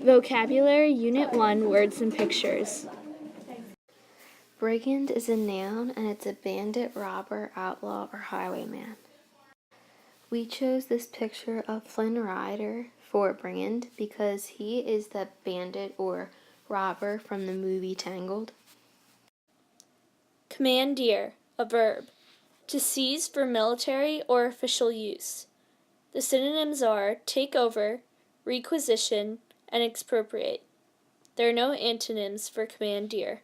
Vocabulary Unit 1, Words and Pictures. Brigand is a noun, and it's a bandit, robber, outlaw, or highwayman. We chose this picture of Flynn Rider for Brigand because he is the bandit or robber from the movie Tangled. Commandeer, a verb, to seize for military or official use. The synonyms are take over, requisition, and expropriate. There are no antonyms for commandeer.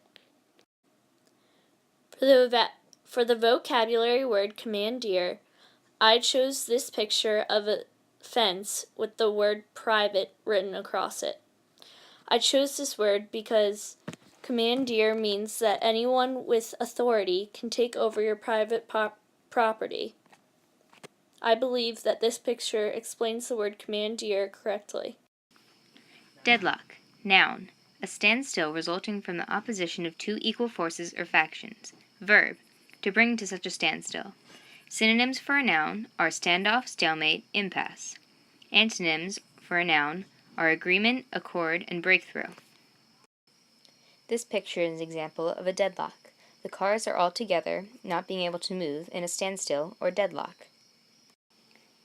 For the vocabulary word commandeer, I chose this picture of a fence with the word private written across it. I chose this word because commandeer means that anyone with authority can take over your private property. I believe that this picture explains the word commandeer correctly. Deadlock, noun, a standstill resulting from the opposition of two equal forces or factions. Verb, to bring to such a standstill. Synonyms for a noun are standoff, stalemate, impasse. Antonyms for a noun are agreement, accord, and breakthrough. This picture is an example of a deadlock. The cars are all together, not being able to move, in a standstill or deadlock.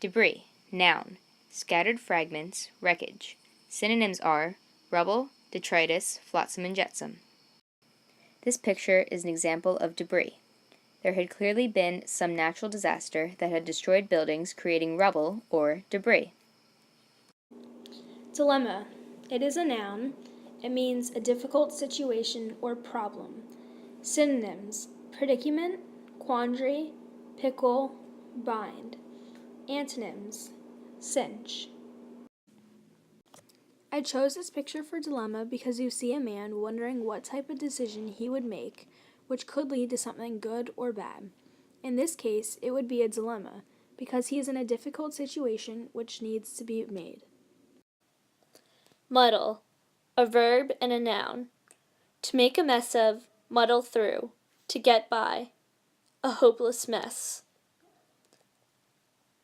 Debris, noun, scattered fragments, wreckage. Synonyms are rubble, detritus, flotsam, and jetsam. This picture is an example of debris. There had clearly been some natural disaster that had destroyed buildings, creating rubble or debris. Dilemma. It is a noun. It means a difficult situation or problem. Synonyms: predicament, quandary, pickle, bind. Antonyms: cinch. I chose this picture for dilemma because you see a man wondering what type of decision he would make, which could lead to something good or bad. In this case, it would be a dilemma, because he is in a difficult situation which needs to be made. Muddle, a verb and a noun. To make a mess of, muddle through, to get by, a hopeless mess.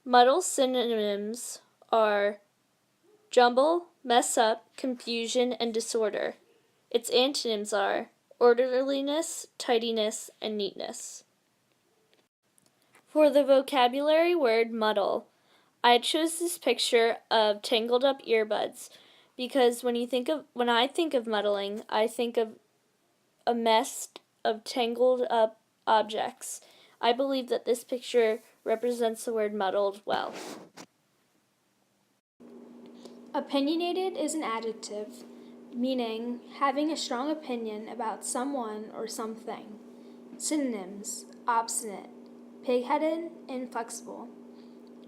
Muddle synonyms are jumble, mess up, confusion, and disorder. Its antonyms are orderliness, tidiness, and neatness. For the vocabulary word muddle, I chose this picture of tangled up earbuds because when I think of muddling, I think of a mess of tangled up objects. I believe that this picture represents the word muddled well. Opinionated is an adjective, meaning having a strong opinion about someone or something. Synonyms: obstinate, pig-headed, inflexible.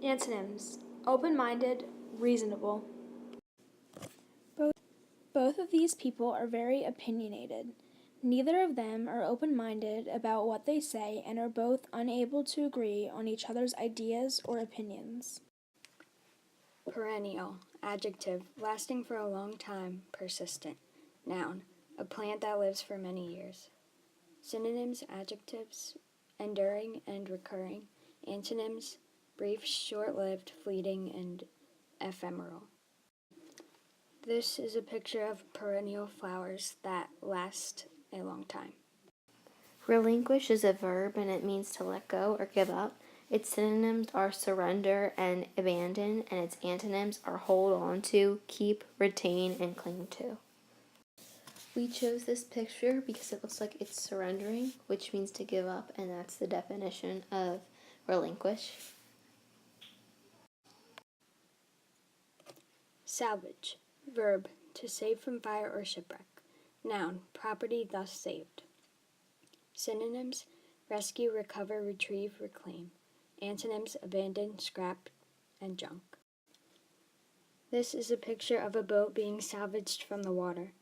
Antonyms: open-minded, reasonable. Both of these people are very opinionated. Neither of them are open-minded about what they say and are both unable to agree on each other's ideas or opinions. Perennial, adjective, lasting for a long time, persistent. Noun, a plant that lives for many years. Synonyms, adjectives, enduring and recurring. Antonyms, brief, short-lived, fleeting, and ephemeral. This is a picture of perennial flowers that last a long time. Relinquish is a verb, and it means to let go or give up. Its synonyms are surrender and abandon, and its antonyms are hold on to, keep, retain, and cling to. We chose this picture because it looks like it's surrendering, which means to give up, and that's the definition of relinquish. Salvage, verb, to save from fire or shipwreck. Noun, property thus saved. Synonyms, rescue, recover, retrieve, reclaim. Antonyms, abandon, scrap, and junk. This is a picture of a boat being salvaged from the water.